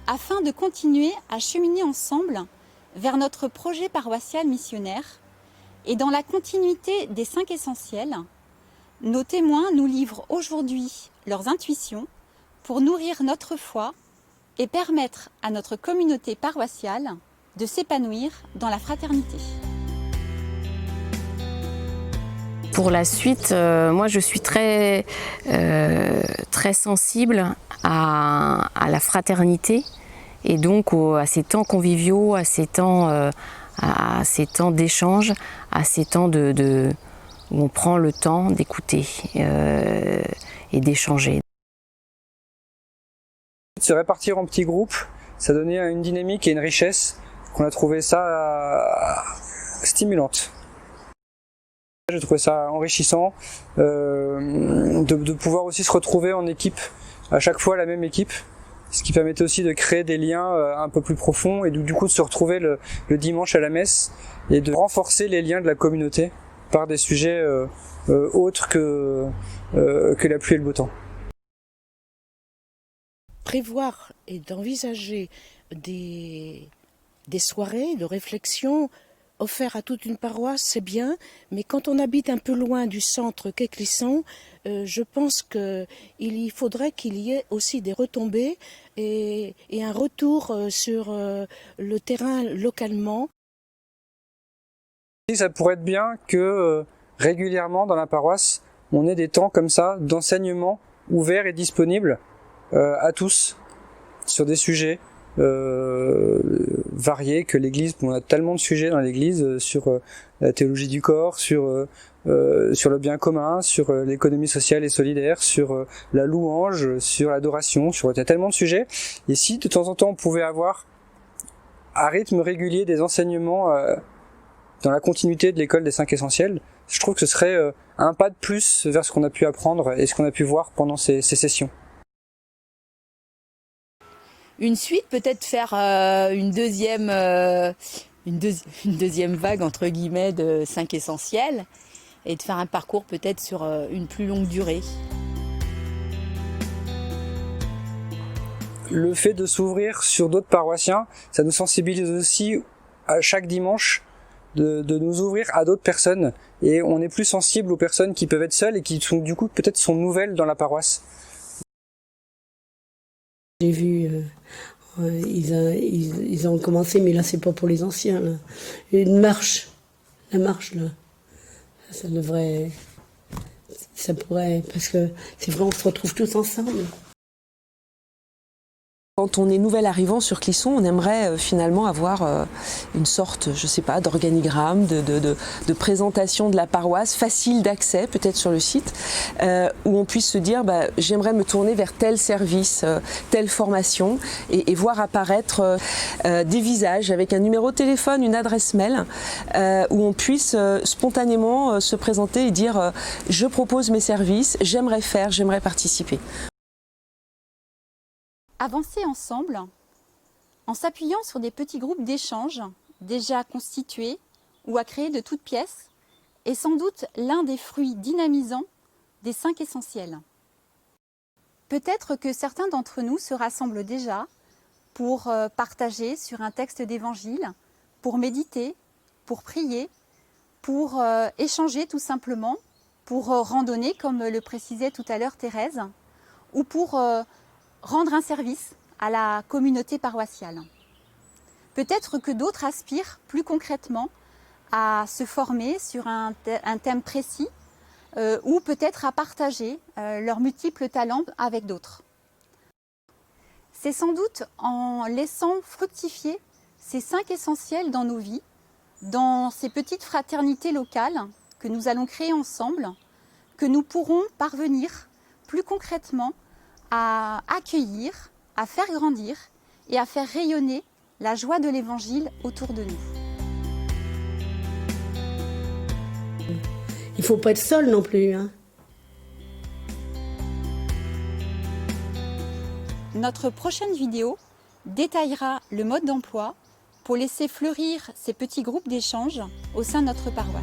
afin de continuer à cheminer ensemble vers notre projet paroissial missionnaire et dans la continuité des 5 essentiels, nos témoins nous livrent aujourd'hui leurs intuitions pour nourrir notre foi et permettre à notre communauté paroissiale de s'épanouir dans la fraternité. Pour la suite, moi je suis très sensible à la fraternité et donc à ces temps conviviaux, à ces temps d'échange, à ces temps où on prend le temps d'écouter et d'échanger. Se répartir en petits groupes, ça donnait une dynamique et une richesse qu'on a trouvé ça stimulante. J'ai trouvé ça enrichissant de pouvoir aussi se retrouver en équipe, à chaque fois la même équipe, ce qui permettait aussi de créer des liens un peu plus profonds et du coup de se retrouver le dimanche à la messe et de renforcer les liens de la communauté par des sujets autres que la pluie et le beau temps. Prévoir et d'envisager des soirées de réflexion offertes à toute une paroisse, c'est bien, mais quand on habite un peu loin du centre qu'est Clisson, je pense qu'il faudrait qu'il y ait aussi des retombées et un retour sur le terrain localement. Ça pourrait être bien que régulièrement dans la paroisse, on ait des temps comme ça d'enseignement ouverts et disponibles à tous sur des sujets variés que l'Église, on a tellement de sujets dans l'Église sur la théologie du corps, sur le bien commun, sur l'économie sociale et solidaire, sur la louange, sur l'adoration, il y a tellement de sujets. Et si de temps en temps on pouvait avoir à rythme régulier des enseignements dans la continuité de l'école des 5 essentiels, je trouve que ce serait un pas de plus vers ce qu'on a pu apprendre et ce qu'on a pu voir pendant ces sessions. Une suite, peut-être faire une deuxième vague entre guillemets de 5 essentiels et de faire un parcours peut-être sur une plus longue durée. Le fait de s'ouvrir sur d'autres paroissiens, ça nous sensibilise aussi à chaque dimanche de nous ouvrir à d'autres personnes et on est plus sensible aux personnes qui peuvent être seules et qui sont du coup peut-être sont nouvelles dans la paroisse. J'ai vu, ils ont commencé, mais là c'est pas pour les anciens. Là. Une marche, la marche là, ça pourrait, parce que c'est vrai, on se retrouve tous ensemble. Quand on est nouvel arrivant sur Clisson, on aimerait finalement avoir une sorte, je sais pas, d'organigramme, de présentation de la paroisse, facile d'accès peut-être sur le site, où on puisse se dire j'aimerais me tourner vers tel service, telle formation, et voir apparaître des visages avec un numéro de téléphone, une adresse mail, où on puisse spontanément se présenter et dire je propose mes services, j'aimerais participer. Avancer ensemble en s'appuyant sur des petits groupes d'échange déjà constitués ou à créer de toutes pièces est sans doute l'un des fruits dynamisants des 5 essentiels. Peut-être que certains d'entre nous se rassemblent déjà pour partager sur un texte d'évangile, pour méditer, pour prier, pour échanger tout simplement, pour randonner comme le précisait tout à l'heure Thérèse, ou pour rendre un service à la communauté paroissiale. Peut-être que d'autres aspirent plus concrètement à se former sur un thème précis ou peut-être à partager leurs multiples talents avec d'autres. C'est sans doute en laissant fructifier ces 5 essentiels dans nos vies, dans ces petites fraternités locales que nous allons créer ensemble, que nous pourrons parvenir plus concrètement à accueillir, à faire grandir et à faire rayonner la joie de l'Évangile autour de nous. Il ne faut pas être seul non plus. Hein. Notre prochaine vidéo détaillera le mode d'emploi pour laisser fleurir ces petits groupes d'échange au sein de notre paroisse.